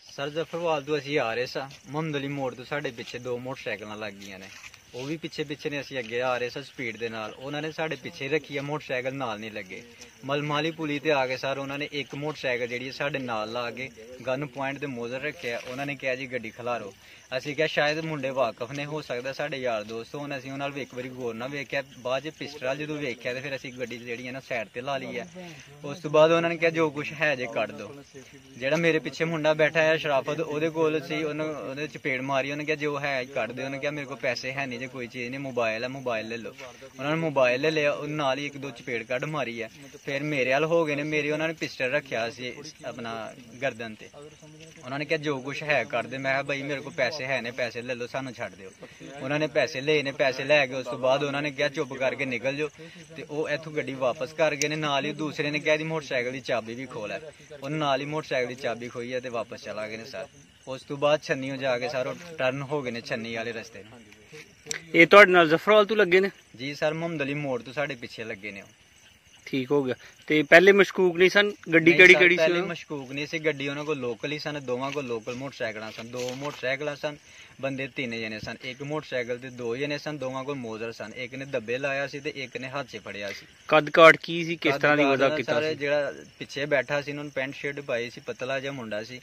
Sir Zafarwal तो असी आ रहे सा मुहम्मद अली मोड़ तो साढ़े पिछे दो मोटरसाइकिल लग गई ने वो भी पिछे पिछे ने असी अगे आ रहे सा स्पीड के नाल उन्होंने साढ़े पिछे रखी है मोटरसाइकिल नाल नहीं लगे मलमाली पुली ते आ गए सर उन्होंने एक मोटरसाइकिल जी साढ़े नाल ला के गन पॉइंट ते मोजर रखे उन्होंने कहा जी गड्डी खिलारो असी क्या शायद मुंडे वाकफ ने हो सकता साढ़े यार दोस्त होने असी उन्होंने एक बार गौर ना वेख्या बाद पिस्टल जो वेख्या तो फिर असी गड्डी जी है ना साइड ते ला ली है उस तो बाद उन्होंने कहा जो कुछ है जे कट दो ਜਿਹੜਾ ਮੇਰੇ ਪਿੱਛੇ ਮੁੰਡਾ ਬੈਠਾ ਹੈ ਸ਼ਰਾਫਤ ਉਹਦੇ ਕੋਲ ਸੀ ਉਹਨੇ ਚਪੇੜ ਮਾਰੀ ਉਹਨੇ ਕਿਹਾ ਜੋ ਹੈ ਕੱਢ ਦੇ ਉਹਨੇ ਕਿਹਾ ਮੇਰੇ ਕੋਲ ਪੈਸੇ ਹੈ ਨਹੀਂ ਜੇ ਕੋਈ ਚੀਜ਼ ਨਹੀਂ ਮੋਬਾਈਲ ਹੈ ਮੋਬਾਈਲ ਲੈ ਲਓ ਉਹਨਾਂ ਨੇ ਮੋਬਾਈਲ ਲੈ ਲਿਆ ਉਹ ਨਾਲ ਹੀ ਇੱਕ ਦੋ ਚਪੇੜ ਕੱਢ ਮਾਰੀ ਹੈ ਫਿਰ ਮੇਰੇ ਵੱਲ ਹੋ ਗਏ ਨੇ ਮੇਰੇ ਉਹਨਾਂ ਨੇ ਪਿਸਟਲ ਰੱਖਿਆ ਸੀ ਆਪਣਾ ਗਰਦਨ ਤੇ ਉਹਨਾਂ ਨੇ ਕਿਹਾ ਜੋ ਕੁਛ ਹੈ ਕੱਢ ਦੇ ਮੈਂ ਕਿਹਾ ਬਈ ਮੇਰੇ ਕੋਲ ਪੈਸੇ ਹੈ ਨੇ ਪੈਸੇ ਲੈ ਲਓ ਸਾਨੂੰ ਛੱਡ ਦਿਓ ਉਹਨਾਂ ਨੇ ਪੈਸੇ ਲਏ ਨੇ ਪੈਸੇ ਲੈ ਕੇ ਉਸ ਤੋਂ ਬਾਅਦ ਉਹਨਾਂ ਨੇ ਕਿਹਾ ਚੁੱਪ ਕਰਕੇ ਨਿਕਲ ਜਾਓ ਤੇ ਉਹ ਇੱਥੋਂ ਗੱਡੀ ਵਾਪਸ ਕਰ ਗਏ ਨੇ ਨਾਲ ਹੀ ਦੂਸਰੇ ਨੇ ਕਿਹਾ ਦੀ ਮੋਟਰਸਾਈਕਲ ਦੀ ਚਾਬੀ ਵੀ ਖੋਲ ਹੈ ਉਹਨੇ ਨਾਲ ਹੀ मोटरसाइकिल की चाबी खोई है तो वापस चला गए ने सर उस तो बाद छन्नी जाके सर टर्न हो गए ने छन्नी वाले रस्ते ये तुहाडे नाल जफरवाल तो लगे ने जी सर मुहम्मद अली मोड़ तो साढ़े पिछे लगे ने ठीक हो गया ते पहले मशकूक नहीं सन गड्डी केड़ी पहले मशकूक नहीं सी गड्डी उन्हां कोल लोकल ही सन दोवां कोल लोकल मोटरसाइकिल सन दो मोटरसाइकिल सन बंदे तीन जने सन एक मोटरसाइकिल ते दो जने सन दोवां कोल मोजर सन एक ने दब्बे लाया सी ते एक ने हाथ च फड़िया सी कद काट की सी किस तरह दी वजह कीता सी जेड़ा पिछे बैठा सी उन्होंने पैंट शर्ट पाई सी पतला जिहा मुंडा सी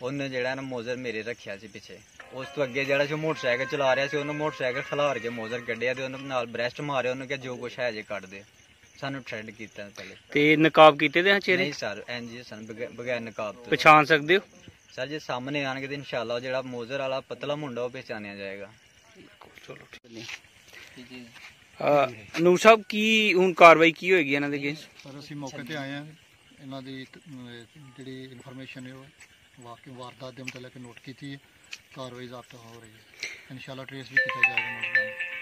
उन्हें जेड़ा ना मोजर मेरे रखिया सी पिछे उस तो अगे जेड़ा जो मोटरसाइकिल चला रहा सी उन्हें मोटरसाइकिल खिलार के मोजर कड्ढिया ते उन्हें नाल ब्रेस्ट मारे उन्हें कहा जो कुछ है जे कट दे सानू थ्रेड कीता पहले ते नकाब कीते दे चेहरे नहीं सर एनजी सन बगैर नकाब तो पहचान सकदे हो सर जे सामने आएंगे तो इंशाल्लाह जेड़ा मोजर वाला पतला मुंडा वो पहचानिया जाएगा चलो अनूप साहब की हुण कार्रवाई की होएगी इन्हां दे अगेंस्ट सर असीं मौके ते आए हैं इन्हां दी जिहड़ी इन्फॉर्मेशन है वो वारदात दे मुतल्लिक नोट कीती है कार्रवाई ज़ाब्ता हो रही है इंशाल्लाह ट्रेस भी किया जाएगा।